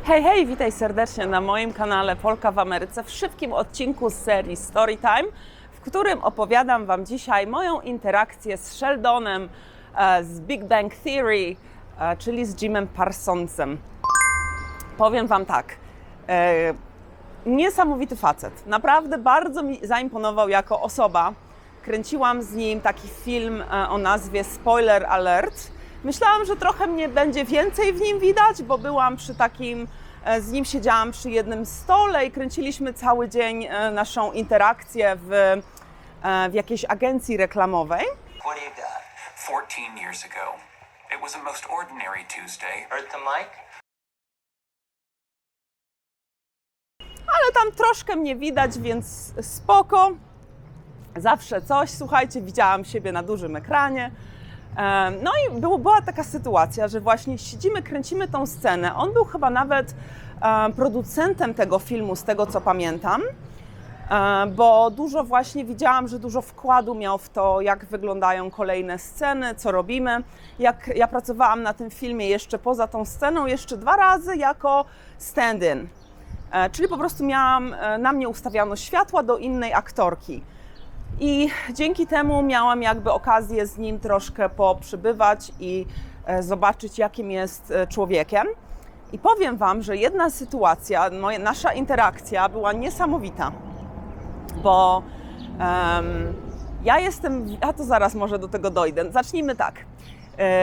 Hej, hej, witaj serdecznie na moim kanale Polka w Ameryce w szybkim odcinku z serii Storytime, w którym opowiadam Wam dzisiaj moją interakcję z Sheldonem z Big Bang Theory, czyli z Jimem Parsonsem. Powiem Wam tak, niesamowity facet, naprawdę bardzo mi zaimponował jako osoba. Kręciłam z nim taki film o nazwie Spoiler Alert. Myślałam, że trochę mnie będzie więcej w nim widać, bo byłam z nim siedziałam przy jednym stole i kręciliśmy cały dzień naszą interakcję w jakiejś agencji reklamowej. What do you got? 14 years ago, it was a most ordinary Tuesday. Heard the mic? Ale tam troszkę mnie widać, więc spoko. Zawsze coś, słuchajcie, widziałam siebie na dużym ekranie. No i była taka sytuacja, że właśnie siedzimy, kręcimy tą scenę. On był chyba nawet producentem tego filmu, z tego co pamiętam, bo widziałam, że dużo wkładu miał w to, jak wyglądają kolejne sceny, co robimy. Ja pracowałam na tym filmie jeszcze poza tą sceną, jeszcze 2 razy jako stand-in. Czyli po prostu na mnie ustawiano światła do innej aktorki. I dzięki temu miałam jakby okazję z nim troszkę poprzybywać i zobaczyć, jakim jest człowiekiem. I powiem Wam, że jedna sytuacja, nasza interakcja była niesamowita, bo ja to zaraz może do tego dojdę. Zacznijmy tak.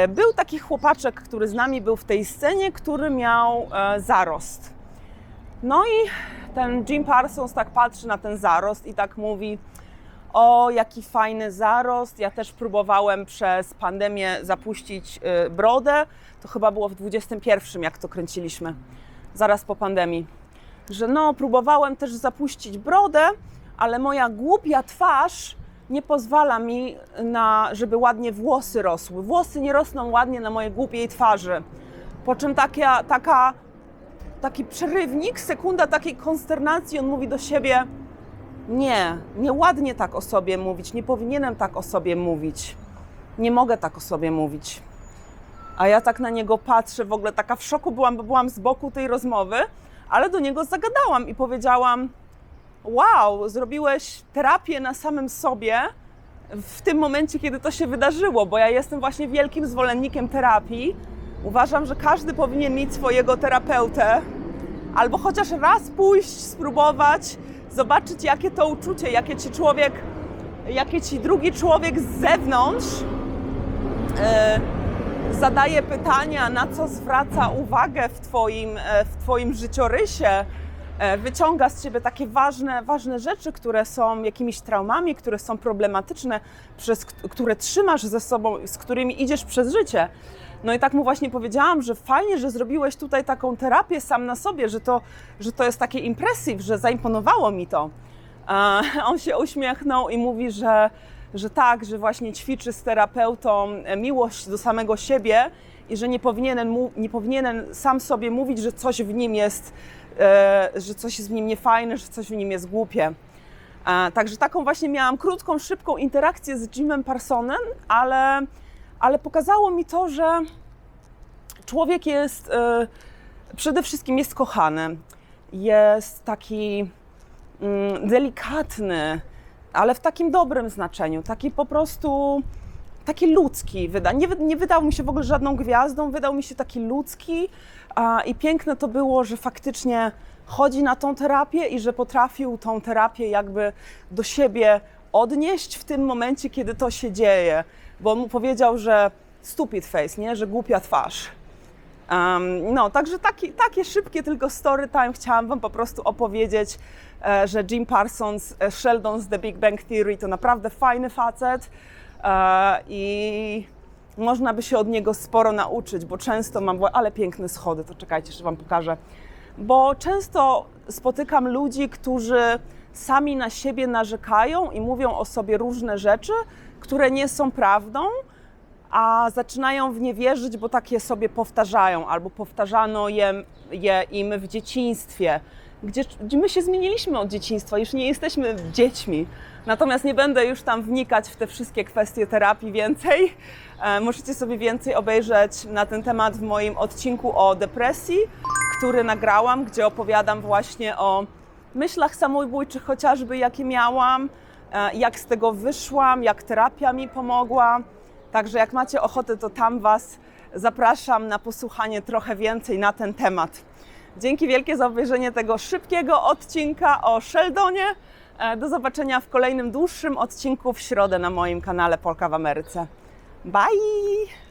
Był taki chłopaczek, który z nami był w tej scenie, który miał zarost. No i ten Jim Parsons tak patrzy na ten zarost i tak mówi: o, jaki fajny zarost. Ja też próbowałem przez pandemię zapuścić brodę. To chyba było w 21, jak to kręciliśmy, zaraz po pandemii. Że próbowałem też zapuścić brodę, ale moja głupia twarz nie pozwala mi żeby ładnie włosy rosły. Włosy nie rosną ładnie na mojej głupiej twarzy. Po czym taki przerywnik, sekunda takiej konsternacji, on mówi do siebie: nie ładnie tak o sobie mówić, nie powinienem tak o sobie mówić, nie mogę tak o sobie mówić. A ja tak na niego patrzę, w ogóle taka w szoku byłam, bo byłam z boku tej rozmowy, ale do niego zagadałam i powiedziałam: wow, zrobiłeś terapię na samym sobie w tym momencie, kiedy to się wydarzyło, bo ja jestem właśnie wielkim zwolennikiem terapii. Uważam, że każdy powinien mieć swojego terapeutę, albo chociaż raz pójść, spróbować, zobaczyć, jakie to uczucie, jakie ci drugi człowiek z zewnątrz zadaje pytania, na co zwraca uwagę w Twoim życiorysie, wyciąga z Ciebie takie ważne rzeczy, które są jakimiś traumami, które są problematyczne, które trzymasz ze sobą, z którymi idziesz przez życie. No i tak mu właśnie powiedziałam, że fajnie, że zrobiłeś tutaj taką terapię sam na sobie, że to jest takie impressive, że zaimponowało mi to. On się uśmiechnął i mówi, że tak, że właśnie ćwiczy z terapeutą miłość do samego siebie i że nie powinien sam sobie mówić, że coś w nim jest, że coś jest w nim niefajne, że coś w nim jest głupie. Także taką właśnie miałam krótką, szybką interakcję z Jimem Parsonem, ale pokazało mi to, że człowiek przede wszystkim jest kochany, jest taki delikatny, ale w takim dobrym znaczeniu, taki po prostu, taki ludzki. Nie wydał mi się w ogóle żadną gwiazdą, wydał mi się taki ludzki i piękne to było, że faktycznie chodzi na tą terapię i że potrafił tą terapię jakby do siebie odnieść w tym momencie, kiedy to się dzieje. Bo on mu powiedział, że stupid face, nie? Że głupia twarz. Także takie szybkie tylko story time chciałam Wam po prostu opowiedzieć, że Jim Parsons, Sheldon z The Big Bang Theory to naprawdę fajny facet i można by się od niego sporo nauczyć, bo często ale piękne schody, to czekajcie, że Wam pokażę. Bo często spotykam ludzi, którzy sami na siebie narzekają i mówią o sobie różne rzeczy, które nie są prawdą, a zaczynają w nie wierzyć, bo takie sobie powtarzają, albo powtarzano je im w dzieciństwie, gdzie my się zmieniliśmy od dzieciństwa, już nie jesteśmy dziećmi. Natomiast nie będę już tam wnikać w te wszystkie kwestie terapii więcej. Możecie sobie więcej obejrzeć na ten temat w moim odcinku o depresji, który nagrałam, gdzie opowiadam właśnie o myślach samobójczych chociażby, jakie miałam, jak z tego wyszłam, jak terapia mi pomogła. Także jak macie ochotę, to tam Was zapraszam na posłuchanie trochę więcej na ten temat. Dzięki wielkie za obejrzenie tego szybkiego odcinka o Sheldonie. Do zobaczenia w kolejnym dłuższym odcinku w środę na moim kanale Polka w Ameryce. Bye!